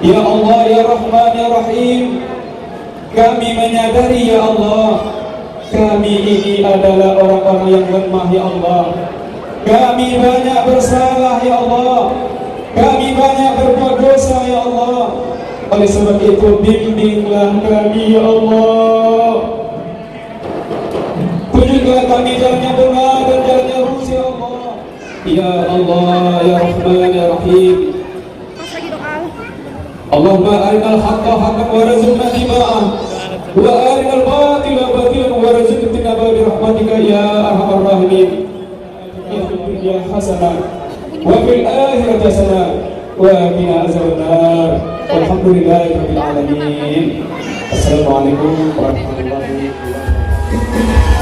Ya Allah, Ya Rahman, Ya Rahim, kami menyadari ya Allah, kami ini adalah orang-orang yang lemah ya Allah. Kami banyak bersalah ya Allah, kami banyak berbuat dosa ya Allah. Oleh sebab itu bimbinglah kami ya Allah, tunjuklah kami jalan yang benar dan jalan yang lurus ya Allah. Ya Allah, Ya Rahman, Ya Rahim, Allahumma arinal haqqa haqqan warzuqna ittiba'ah wa arinal batila batilan warzuqna ijtinaba bi rahmatika ya arhamar rahimin. Ya hasanah wa fil akhirati hasanah wa qina azabannar. Walhamdulillahirabbil alamin. Assalamualaikum warahmatullahi wabarakatuh.